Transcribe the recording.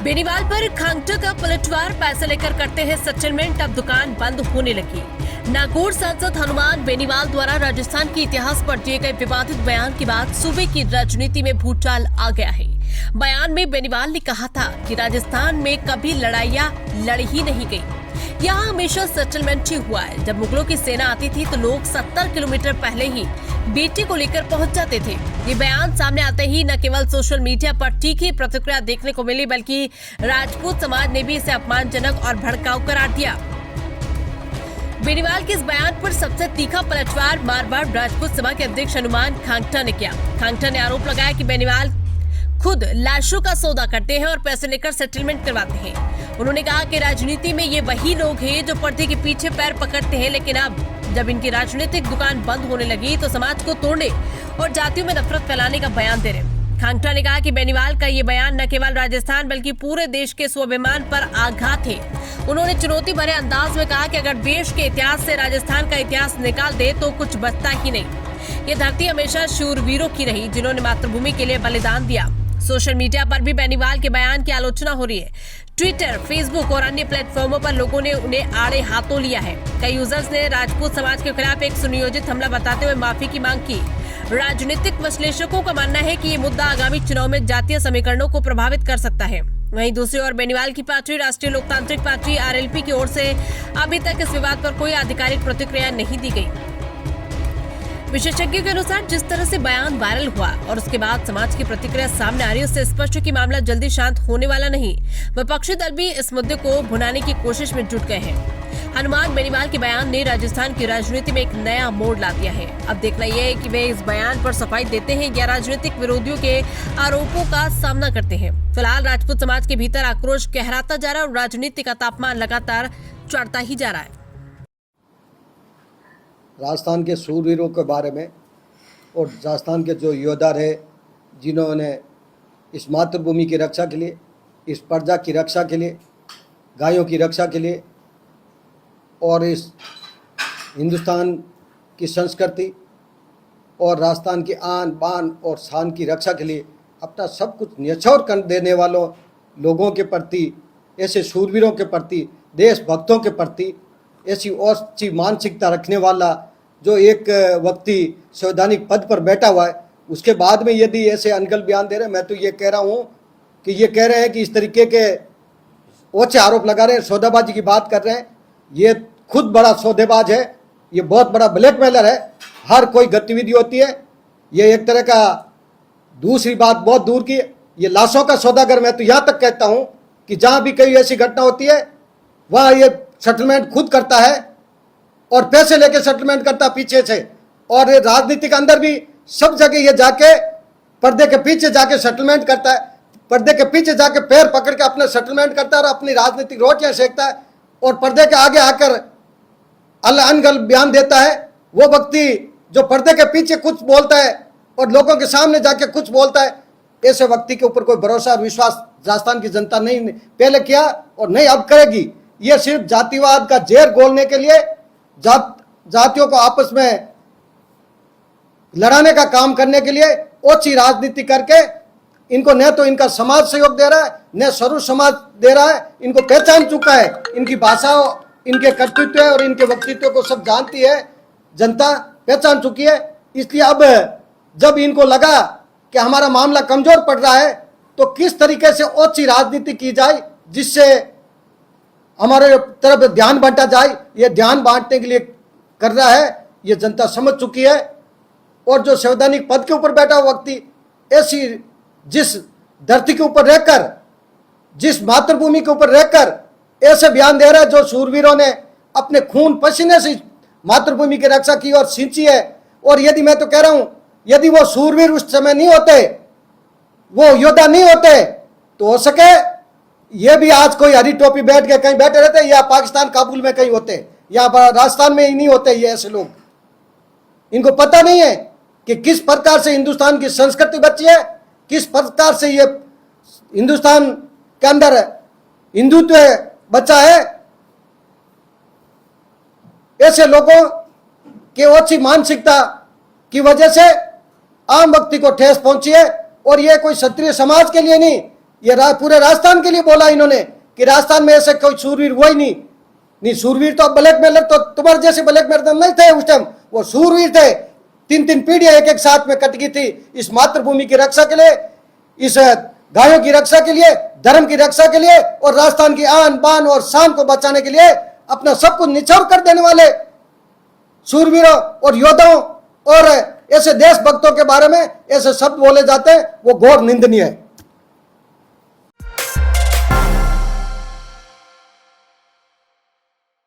बेनीवाल पर खांगटा का पलटवार, पैसे लेकर करते हैं सेटलमेंट, अब दुकान बंद होने लगी। नागौर सांसद हनुमान बेनीवाल द्वारा राजस्थान के इतिहास पर दिए गए विवादित बयान के बाद सूबे की राजनीति में भूचाल आ गया है। बयान में बेनीवाल ने कहा था कि राजस्थान में कभी लड़ाइयां लड़ी ही नहीं गई, यहाँ हमेशा सेटलमेंट ही हुआ है। जब मुगलों की सेना आती थी तो लोग 70 किलोमीटर पहले ही बेटे को लेकर पहुंच जाते थे। ये बयान सामने आते ही न केवल सोशल मीडिया पर तीखी प्रतिक्रिया देखने को मिली, बल्कि राजपूत समाज ने भी इसे अपमानजनक और भड़काऊ करार दिया। बेनीवाल के इस बयान पर सबसे तीखा पलटवार मारवाड़ राजपूत सभा के अध्यक्ष हनुमान खांगटा ने किया। खांगटा ने आरोप लगाया कि बेनीवाल खुद लाशों का सौदा करते हैं और पैसे लेकर सेटलमेंट करवाते हैं। उन्होंने कहा कि राजनीति में ये वही लोग हैं जो पर्दे के पीछे पैर पकड़ते हैं, लेकिन अब जब इनकी राजनीतिक दुकान बंद होने लगी तो समाज को तोड़ने और जातियों में नफरत फैलाने का बयान दे रहे। खांगटा ने कहा कि बेनीवाल का ये बयान न केवल राजस्थान बल्कि पूरे देश के स्वाभिमान पर आघात है। उन्होंने चुनौती भरे अंदाज में कहा कि अगर देश के इतिहास से राजस्थान का इतिहास निकाल दे तो कुछ बचता ही नहीं। ये धरती हमेशा शूरवीरों की रही जिन्होंने मातृभूमि के लिए बलिदान दिया। सोशल मीडिया पर भी बेनीवाल के बयान की आलोचना हो रही है। ट्विटर, फेसबुक और अन्य प्लेटफॉर्मों पर लोगों ने उन्हें आड़े हाथों लिया है। कई यूजर्स ने राजपूत समाज के खिलाफ एक सुनियोजित हमला बताते हुए माफी की मांग की। राजनीतिक विश्लेषकों का मानना है कि ये मुद्दा आगामी चुनाव में जातीय समीकरणों को प्रभावित कर सकता है। वहीं दूसरी ओर बेनीवाल की पार्टी राष्ट्रीय लोकतांत्रिक पार्टी आरएलपी की ओर से अभी तक इस विवाद पर कोई आधिकारिक प्रतिक्रिया नहीं दी गई। विशेषज्ञों के अनुसार जिस तरह से बयान वायरल हुआ और उसके बाद समाज की प्रतिक्रिया सामने आ रही है, उससे स्पष्ट है कि मामला जल्दी शांत होने वाला नहीं। विपक्षी दल भी इस मुद्दे को भुनाने की कोशिश में जुट गए हैं। हनुमान बेनीवाल के बयान ने राजस्थान की राजनीति में एक नया मोड़ ला दिया है। अब देखना यह है कि वे इस बयान पर सफाई देते हैं या राजनीतिक विरोधियों के आरोपों का सामना करते हैं। फिलहाल राजपूत समाज के भीतर आक्रोश गहराता जा रहा है और राजनीति का तापमान लगातार चढ़ता ही जा रहा है। राजस्थान के शूरवीरों के बारे में और राजस्थान के जो योद्धा रहे जिन्होंने इस मातृभूमि की रक्षा के लिए, इस प्रजा की रक्षा के लिए, गायों की रक्षा के लिए और इस हिंदुस्तान की संस्कृति और राजस्थान की आन बान और शान की रक्षा के लिए अपना सब कुछ न्यौछावर कर देने वालों लोगों के प्रति, ऐसे शूरवीरों के प्रति, देशभक्तों के प्रति ऐसी अच्छी मानसिकता रखने वाला जो एक व्यक्ति संवैधानिक पद पर बैठा हुआ है, उसके बाद में यदि ऐसे अनगल बयान दे रहे हैं, मैं तो ये कह रहा हूँ कि ये कह रहे हैं कि इस तरीके के ओछे आरोप लगा रहे हैं, सौदेबाजी की बात कर रहे हैं। ये खुद बड़ा सौदेबाज है, ये बहुत बड़ा ब्लैकमेलर है। हर कोई गतिविधि होती है, ये एक तरह का, दूसरी बात बहुत दूर की, ये लाशों का सौदागर। मैं तो यहाँ तक कहता हूँ कि जहाँ भी कई ऐसी घटना होती है वहाँ ये सेटलमेंट खुद करता है और पैसे लेके सेटलमेंट करता पीछे से। और राजनीति के अंदर भी सब जगह ये जाके पर्दे के पीछे जाके सेटलमेंट करता है, पर्दे के पीछे जाके पैर पकड़ के अपने सेटलमेंट करता है और अपनी राजनीतिक रोटियां सेकता है और पर्दे के आगे आकर अनगल बयान देता है। वो व्यक्ति जो पर्दे के पीछे कुछ बोलता है और लोगों के सामने जाके कुछ बोलता है, ऐसे व्यक्ति के ऊपर कोई भरोसा और विश्वास राजस्थान की जनता नहीं पहले किया और नहीं अब करेगी। ये सिर्फ जातिवाद का जहर घोलने के लिए, जातियों को आपस में लड़ाने का काम करने के लिए ओछी राजनीति करके इनको न तो इनका समाज सहयोग दे रहा है, न स्वरूप समाज दे रहा है। इनको पहचान चुका है, इनकी भाषा, इनके कर्तृत्व और इनके व्यक्तित्व को सब जानती है जनता, पहचान चुकी है। इसलिए अब जब इनको लगा कि हमारा मामला कमजोर पड़ रहा है तो किस तरीके से ओछी राजनीति की जाए जिससे हमारे तरफ ध्यान बांटा जाए, ये ध्यान बांटने के लिए कर रहा है, ये जनता समझ चुकी है। और जो संवैधानिक पद के ऊपर बैठा हुआ व्यक्ति ऐसी जिस धरती के ऊपर रहकर, जिस मातृभूमि के ऊपर रहकर ऐसे बयान दे रहा है, जो शूरवीरों ने अपने खून पसीने से मातृभूमि की रक्षा की और सींची है। और यदि मैं तो कह रहा हूं, यदि वो शूरवीर उस समय नहीं होते, वो योद्धा नहीं होते, तो हो सके ये भी आज कोई हरी टोपी बैठ के कहीं बैठे रहते, या पाकिस्तान काबुल में कहीं होते, या राजस्थान में ही नहीं होते। ये ऐसे लोग, इनको पता नहीं है कि किस प्रकार से हिंदुस्तान की संस्कृति बची है, किस प्रकार से ये हिंदुस्तान के अंदर हिंदुत्व बचा है। ऐसे लोगों के ओछी मानसिकता की वजह से आम व्यक्ति को ठेस पहुंची है। और ये कोई क्षत्रिय समाज के लिए नहीं, ये पूरे राजस्थान के लिए बोला इन्होंने कि राजस्थान में ऐसे कोई शूरवीर हुआ ही नहीं शूरवीर तो ब्लैकमेलर तो तुम्हारे जैसे ब्लैकमेलर नहीं थे उस टाइम, वो शूरवीर थे। 3-3 पीढ़ियां एक साथ में कट गई थी इस मातृभूमि की रक्षा के लिए, इस गायों की रक्षा के लिए, धर्म की रक्षा के लिए और राजस्थान की आन बान और शान को बचाने के लिए अपना सब कुछ निछावर कर देने वाले शूरवीरों और योद्धाओं और ऐसे देशभक्तों के बारे में ऐसे शब्द बोले जाते हैं, वो घोर निंदनीय है।